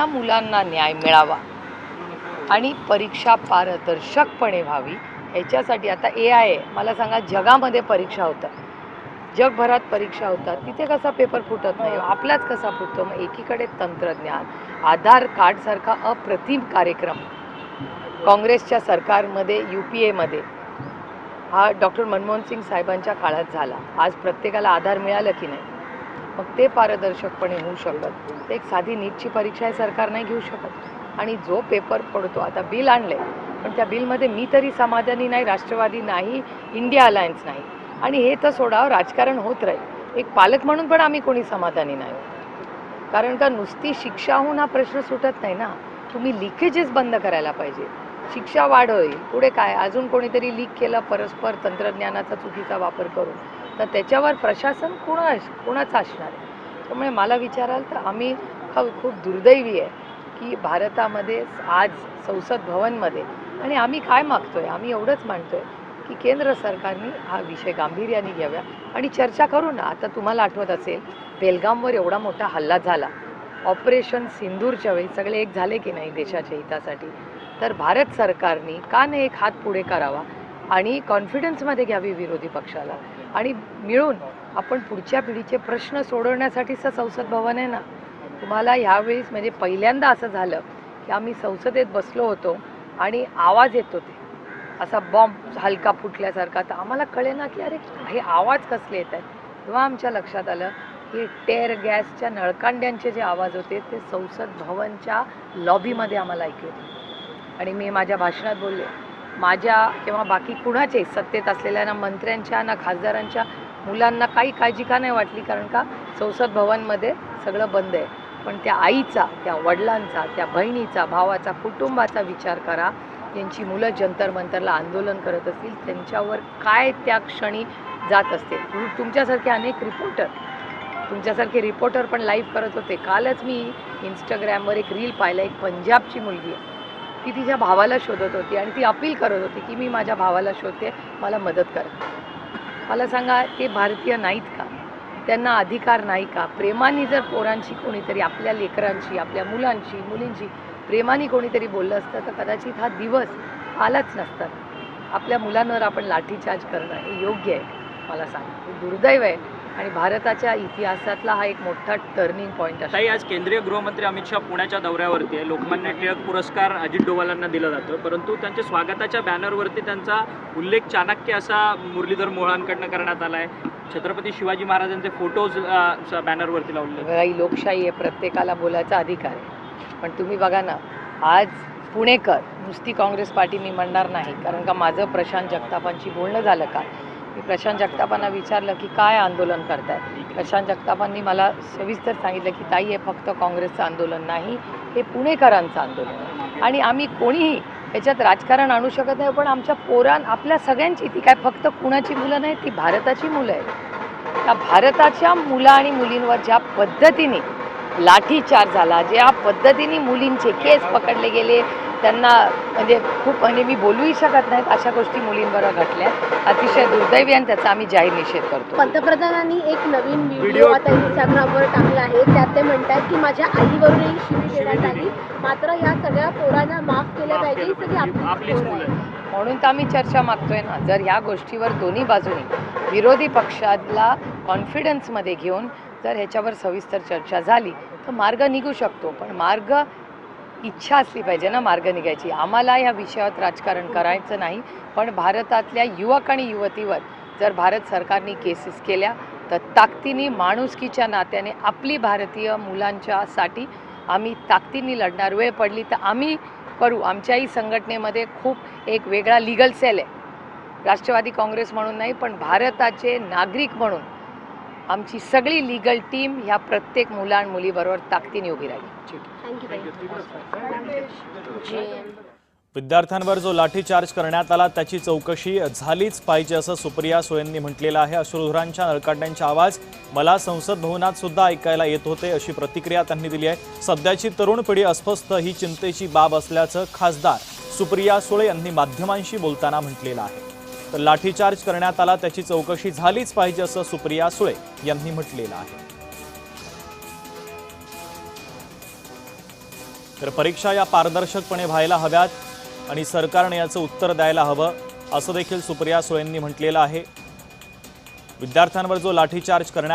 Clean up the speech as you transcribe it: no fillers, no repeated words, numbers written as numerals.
मुलांना न्याय मिळावा आणि परीक्षा पारदर्शकपणे व्हावी याच्यासाठी आता AI आहे. मला सांगा, जगामध्ये परीक्षा होतात, जगभरात परीक्षा होतात, तिथे कसा पेपर फुटत नाही, आपलाच कसा फुटतो? मग एकीकडे तंत्रज्ञान, आधार कार्डसारखा अप्रतिम कार्यक्रम काँग्रेसच्या सरकारमध्ये UPAमध्ये हा डॉक्टर मनमोहन सिंग साहेबांच्या काळात झाला. आज प्रत्येकाला आधार मिळालं की नाही? मग ते पारदर्शकपणे होऊ शकत. एक साधी नीटची परीक्षा हे सरकार नाही घेऊ शकत. आणि जो पेपर पडतो, आता बिल आणले, पण त्या बिलमध्ये मी तरी समाधानी नाही, राष्ट्रवादी नाही, इंडिया अलायन्स नाही. आणि हे तर सोडावं, राजकारण होत राहील. एक पालक म्हणून पण आम्ही कोणी समाधानी नाही, कारण का नुसती शिक्षा होऊन हा प्रश्न सुटत नाही ना. तुम्ही लिकेजेस बंद करायला पाहिजे, शिक्षा वाढ होईल. पुढे काय, अजून कोणीतरी लीक केलं परस्पर तंत्रज्ञानाचा चुकीचा वापर करून, तर त्याच्यावर प्रशासन कोणाचं असणार आहे? त्यामुळे मला विचाराल तर आम्ही खूप दुर्दैवी आहे की भारतामध्ये आज संसद भवनमध्ये, आणि आम्ही काय मागतोय, आम्ही एवढंच मानतोय की केंद्र सरकारने हा विषय गांभीर्याने घ्यावा आणि चर्चा करू ना. आता तुम्हाला आठवत असेल, बेलगामवर एवढा मोठा हल्ला झाला, ऑपरेशन सिंदूरच्या वेळी सगळे एक झाले की नाही देशाच्या हितासाठी? तर भारत सरकारने का नाही एक हात पुढे करावा आणि कॉन्फिडन्समध्ये घ्यावी विरोधी पक्षाला, आणि मिळून आपण पुढच्या पिढीचे प्रश्न सोडवण्यासाठीच संसद भवन आहे ना. तुम्हाला ह्यावेळेस म्हणजे पहिल्यांदा असं झालं की आम्ही संसदेत बसलो होतो आणि आवाज येत होते असा बॉम्ब हलका फुटल्यासारखा, तर आम्हाला कळे ना की अरे हे आवाज कसले येत आहेत. तेव्हा आमच्या लक्षात आलं की टेअर गॅसच्या नळकांड्यांचे जे आवाज होते ते संसद भवनच्या लॉबीमध्ये आम्हाला ऐकू होते. आणि मी माझ्या भाषणात बोलले, माझ्या किंवा बाकी कुणाचे सत्तेत असलेल्या ना मंत्र्यांच्या ना खासदारांच्या मुलांना काही काळजी का नाही वाटली, कारण का संसद भवनमध्ये सगळं बंद आहे. पण त्या आईचा, त्या वडिलांचा, त्या बहिणीचा, भावाचा, कुटुंबाचा विचार करा. त्यांची मुलं जंतर मंतरला आंदोलन करत असतील, त्यांच्यावर काय त्या क्षणी जात असते. तुमच्यासारखे अनेक तुमच्यासारखे रिपोर्टर पण लाईव्ह करत होते. कालच मी इंस्टाग्रामवर एक रील पाहिला, एक पंजाबची मुलगी आहे, ती तिच्या भावाला शोधत होती आणि ती अपील करत होती की मी माझ्या भावाला शोधते, मला मदत करा. मला सांगा, ते भारतीय नाहीत का? त्यांना अधिकार नाही का? प्रेमाने जर पोरांची कोणीतरी, आपल्या लेकरांची, आपल्या मुलींची प्रेमाने कोणीतरी बोललं असतं तर कदाचित हा दिवस आलाच नसता. आपल्या मुलांवर आपण लाठीचार्ज करणं हे योग्य आहे? मला सांगा, हे दुर्दैव आहे आणि भारताच्या इतिहासातला हा एक मोठा टर्निंग पॉईंट आहे. आज केंद्रीय गृहमंत्री अमित शहा पुण्याच्या दौऱ्यावरती आहे. लोकमान्य टिळक पुरस्कार अजित डोवालांना दिला जातो, परंतु त्यांच्या स्वागताच्या बॅनरवरती त्यांचा उल्लेख चाणक्य असा मुरलीधर मोहोळांकडनं करण्यात आला आहे. छत्रपती शिवाजी महाराजांचे फोटोज बॅनरवरती लावले. ही लोकशाही आहे, प्रत्येकाला बोलायचा अधिकार आहे. पण तुम्ही बघा ना, आज पुणेकर, नुसती काँग्रेस पार्टी मी म्हणणार नाही, कारण का माझं प्रशांत जगतापांशी बोलणं झालं का, मी प्रशांत जगतापांना विचारलं की काय आंदोलन करताय. प्रशांत जगतापांनी मला सविस्तर सांगितलं की ताई, हे फक्त काँग्रेसचं आंदोलन नाही, हे पुणेकरांचं आंदोलन आहे आणि आम्ही कोणीही याच्यात राजकारण आणू शकत नाही. पण आमच्या आपल्या सगळ्यांची, ती काय फक्त कुणाची मुलं नाही, ती भारताची मुलं आहेत. त्या भारताच्या मुलं आणि मुलींवर ज्या पद्धतीने लाठीचार्ज झाला, ज्या पद्धतीने मुलींचे केस पकडले गेले, त्यांना म्हणजे मी बोलूही शकत नाहीत अशा गोष्टी मुलींबरोबर घडल्या, अतिशय दुर्दैवी, आणि त्याचा आम्ही जाहीर निषेध करतो. पंतप्रधानांनी एक नवीन व्हिडिओ आता इंस्टाग्रामवर टाकला आहे. त्यात ते म्हणतात की माझ्या आईवरूनही शिवी देण्यात आली, मात्र या सगळ्या पोरांना माफ केलं पाहिजे, ही सगळी आपलीच पोरं आहे. म्हणून तर आम्ही चर्चा मागतोय ना. जर ह्या गोष्टीवर दोन्ही बाजूनी विरोधी पक्षाला कॉन्फिडन्समध्ये घेऊन जर ह्याच्यावर सविस्तर चर्चा झाली तर मार्ग निघू शकतो. पण इच्छा असली पाहिजे ना मार्ग निघायची. आम्हाला या विषयावर राजकारण करायचं नाही, पण भारतातल्या युवक आणि युवतीवर जर भारत सरकारने केसेस केल्या तर ताकदीने, माणुसकीच्या नात्याने आपली भारतीय मुलांच्यासाठी आम्ही ताकदीने लढणार. वेळ पडली तर आम्ही करू. आमच्याही संघटनेमध्ये खूप एक वेगळा लीगल सेल आहे, राष्ट्रवादी काँग्रेस म्हणून नाही, पण भारताचे नागरिक म्हणून आमची सगळी लीगल टीम ह्या प्रत्येक मुला आणि मुलीबरोबर ताकदीने उभी राहील. विद्यार्थ्यांवर जो लाठीचार्ज करण्यात आला त्याची चौकशी झालीच पाहिजे असं सुप्रिया सुळेंनी म्हटलेलं आहे. अश्रुधुरांच्या नळकांड्यांचे आवाज मला संसद भवनात सुद्धा ऐकायला येत होते, अशी प्रतिक्रिया त्यांनी दिली आहे. सध्याची तरुण पिढी अस्वस्थ ही चिंतेची बाब असल्याचं खासदार सुप्रिया सुळे यांनी माध्यमांशी बोलताना म्हटलेलं आहे. तर लाठीचार्ज करण्यात आला त्याची चौकशी झालीच पाहिजे असं सुप्रिया सुळे यांनी म्हटलेलं आहे. तर परीक्षा या पारदर्शकपणे व्हायला हव्यात आणि सरकारने याचं उत्तर द्यायला हवं असं देखील सुप्रिया सुळेंनी म्हटलेलं आहे. विद्यार्थ्यांवर जो लाठीचार्ज करण्यात